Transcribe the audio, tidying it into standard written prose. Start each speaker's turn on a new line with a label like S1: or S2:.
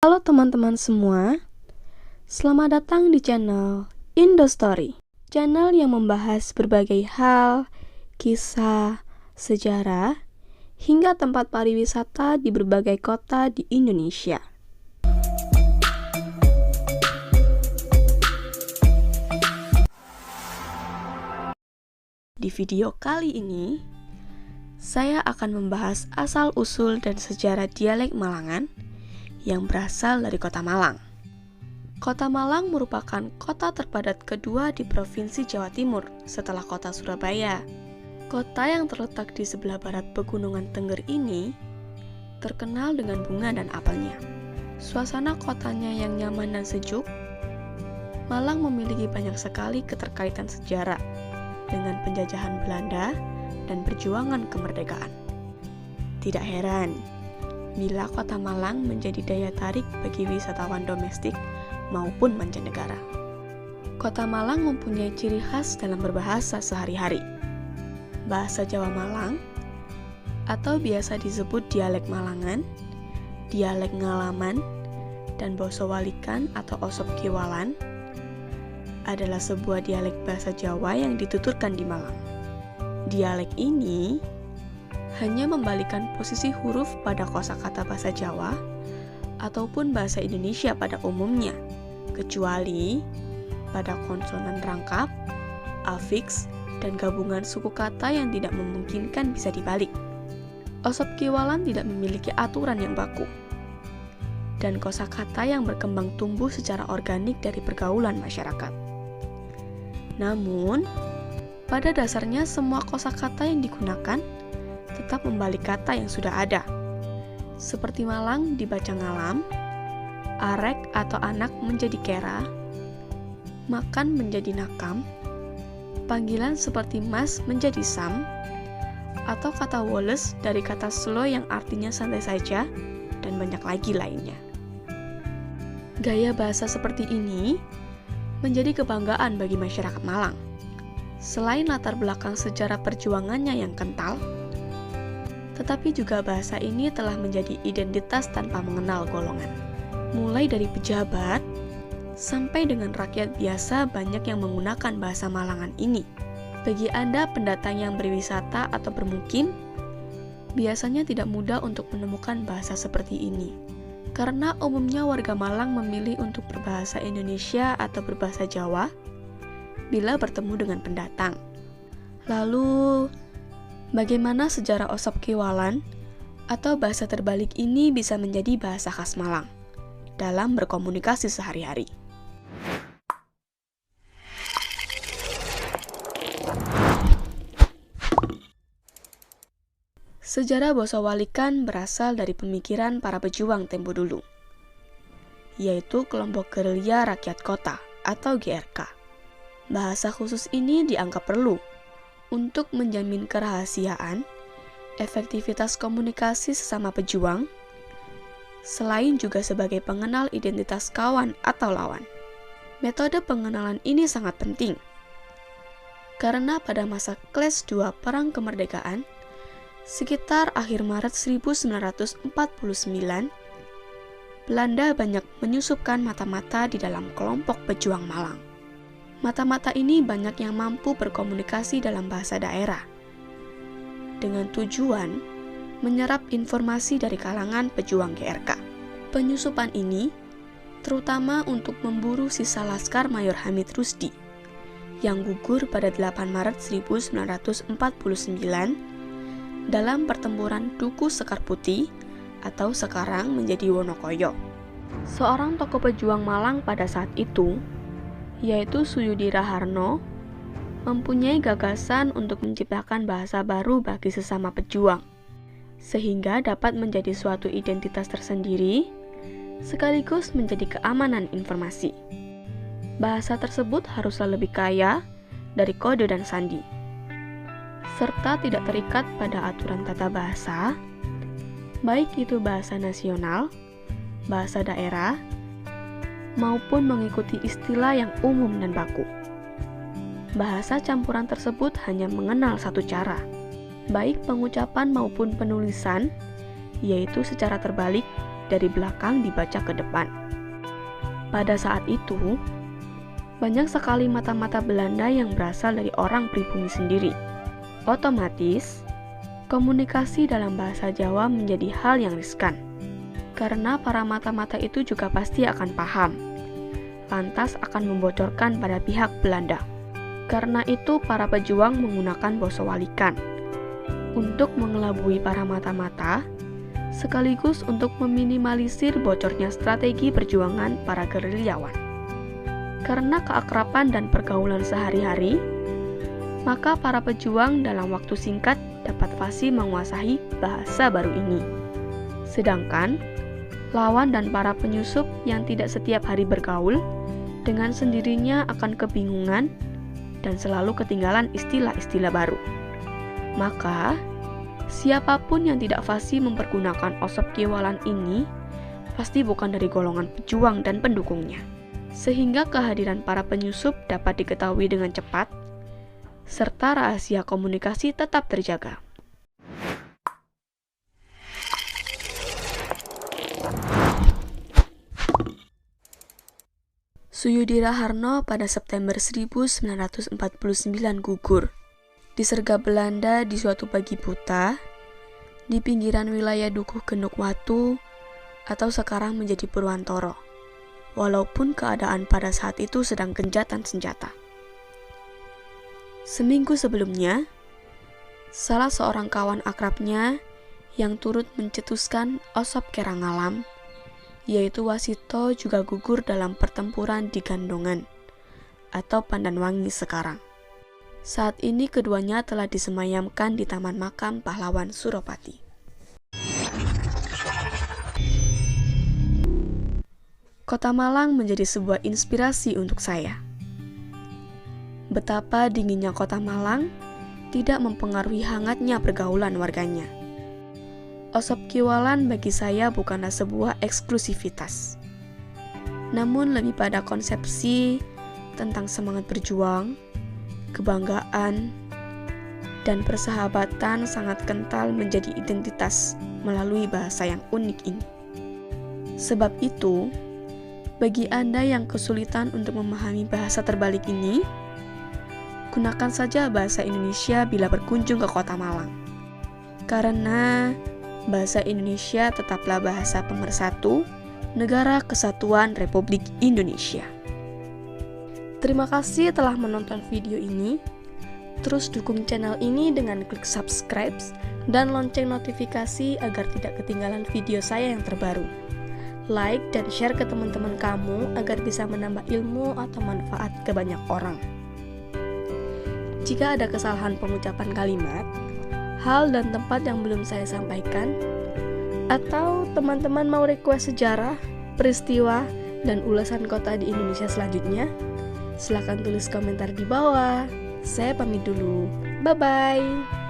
S1: Halo teman-teman semua, selamat datang di channel Indostory, channel yang membahas berbagai hal, kisah, sejarah, hingga tempat pariwisata di berbagai kota di Indonesia. Di video kali ini, saya akan membahas asal-usul dan sejarah dialek Malangan yang berasal dari Kota Malang. Kota Malang merupakan kota terpadat kedua di Provinsi Jawa Timur setelah kota Surabaya. Kota yang terletak di sebelah barat Pegunungan Tengger ini terkenal dengan bunga dan apelnya. Suasana kotanya yang nyaman dan sejuk, Malang memiliki banyak sekali keterkaitan sejarah dengan penjajahan Belanda dan perjuangan kemerdekaan. Tidak heran bila Kota Malang menjadi daya tarik bagi wisatawan domestik maupun mancanegara. Kota Malang mempunyai ciri khas dalam berbahasa sehari-hari. Bahasa Jawa Malang, atau biasa disebut dialek Malangan, dialek Ngalaman, dan Basa Walikan atau Osop Kiwalan, adalah sebuah dialek bahasa Jawa yang dituturkan di Malang. Dialek ini hanya membalikan posisi huruf pada kosakata bahasa Jawa ataupun bahasa Indonesia pada umumnya, kecuali pada konsonan rangkap, afiks, dan gabungan suku kata yang tidak memungkinkan bisa dibalik. Osop Kiwalan tidak memiliki aturan yang baku, dan kosakata yang berkembang tumbuh secara organik dari pergaulan masyarakat. Namun, pada dasarnya semua kosakata yang digunakan tetap membalik kata yang sudah ada. Seperti Malang dibaca ngalam, arek atau anak menjadi kera, makan menjadi nakam, panggilan seperti mas menjadi sam, atau kata woles dari kata slow yang artinya santai saja, dan banyak lagi lainnya. Gaya bahasa seperti ini menjadi kebanggaan bagi masyarakat Malang. Selain latar belakang sejarah perjuangannya yang kental, tetapi juga bahasa ini telah menjadi identitas tanpa mengenal golongan. Mulai dari pejabat, sampai dengan rakyat biasa banyak yang menggunakan bahasa Malangan ini. Bagi Anda pendatang yang berwisata atau bermukim, biasanya tidak mudah untuk menemukan bahasa seperti ini. Karena umumnya warga Malang memilih untuk berbahasa Indonesia atau berbahasa Jawa bila bertemu dengan pendatang. Lalu, bagaimana sejarah Osop Kiwalan atau bahasa terbalik ini bisa menjadi bahasa khas Malang dalam berkomunikasi sehari-hari? Sejarah Basa Walikan berasal dari pemikiran para pejuang tempo dulu, yaitu kelompok gerilya rakyat kota atau GRK. Bahasa khusus ini dianggap perlu untuk menjamin kerahasiaan, efektivitas komunikasi sesama pejuang, selain juga sebagai pengenal identitas kawan atau lawan. Metode pengenalan ini sangat penting, karena pada masa Kelas II Perang Kemerdekaan, sekitar akhir Maret 1949, Belanda banyak menyusupkan mata-mata di dalam kelompok pejuang Malang. Mata-mata ini banyak yang mampu berkomunikasi dalam bahasa daerah, dengan tujuan menyerap informasi dari kalangan pejuang GRK. Penyusupan ini terutama untuk memburu sisa Laskar Mayor Hamid Rusdi, yang gugur pada 8 Maret 1949 dalam pertempuran Duku Sekar Putih atau sekarang menjadi Wonokoyo. Seorang tokoh pejuang Malang pada saat itu, yaitu Suyudi Raharno, mempunyai gagasan untuk menciptakan bahasa baru bagi sesama pejuang, sehingga dapat menjadi suatu identitas tersendiri, sekaligus menjadi keamanan informasi. Bahasa tersebut haruslah lebih kaya dari kode dan sandi, serta tidak terikat pada aturan tata bahasa, baik itu bahasa nasional, bahasa daerah, maupun mengikuti istilah yang umum dan baku. Bahasa campuran tersebut hanya mengenal satu cara, baik pengucapan maupun penulisan, yaitu secara terbalik dari belakang dibaca ke depan. Pada saat itu, banyak sekali mata-mata Belanda yang berasal dari orang pribumi sendiri. Otomatis, komunikasi dalam bahasa Jawa menjadi hal yang riskan, karena para mata-mata itu juga pasti akan paham, lantas akan membocorkan pada pihak Belanda. Karena itu, para pejuang menggunakan basa walikan untuk mengelabui para mata-mata, sekaligus untuk meminimalisir bocornya strategi perjuangan para gerilyawan. Karena keakraban dan pergaulan sehari-hari, maka para pejuang dalam waktu singkat dapat fasih menguasai bahasa baru ini. Sedangkan, lawan dan para penyusup yang tidak setiap hari bergaul, dengan sendirinya akan kebingungan dan selalu ketinggalan istilah-istilah baru. Maka, siapapun yang tidak fasih mempergunakan Osop Kiwalan ini pasti bukan dari golongan pejuang dan pendukungnya. Sehingga kehadiran para penyusup dapat diketahui dengan cepat, serta rahasia komunikasi tetap terjaga. Suyudira Harno pada September 1949 gugur, disergap Belanda di suatu pagi buta, di pinggiran wilayah Dukuh Genduk Watu, atau sekarang menjadi Purwantoro, walaupun keadaan pada saat itu sedang gencatan senjata. Seminggu sebelumnya, salah seorang kawan akrabnya yang turut mencetuskan Osop Kerangalam, yaitu Wasito, juga gugur dalam pertempuran di Gandongan, atau Pandanwangi sekarang. Saat ini keduanya telah disemayamkan di Taman Makam Pahlawan Suropati. Kota Malang menjadi sebuah inspirasi untuk saya. Betapa dinginnya Kota Malang tidak mempengaruhi hangatnya pergaulan warganya. Osop Kiwalan bagi saya bukanlah sebuah eksklusivitas, namun lebih pada konsepsi tentang semangat berjuang, kebanggaan, dan persahabatan sangat kental menjadi identitas melalui bahasa yang unik ini. Sebab itu, bagi Anda yang kesulitan untuk memahami bahasa terbalik ini, gunakan saja bahasa Indonesia bila berkunjung ke Kota Malang. Karena bahasa Indonesia tetaplah bahasa pemersatu Negara Kesatuan Republik Indonesia. Terima kasih telah menonton video ini. Terus dukung channel ini dengan klik subscribe dan lonceng notifikasi agar tidak ketinggalan video saya yang terbaru. Like dan share ke teman-teman kamu agar bisa menambah ilmu atau manfaat ke banyak orang. Jika ada kesalahan pengucapan kalimat, hal dan tempat yang belum saya sampaikan, atau teman-teman mau request sejarah, peristiwa, dan ulasan kota di Indonesia selanjutnya, silakan tulis komentar di bawah. Saya pamit dulu. Bye-bye.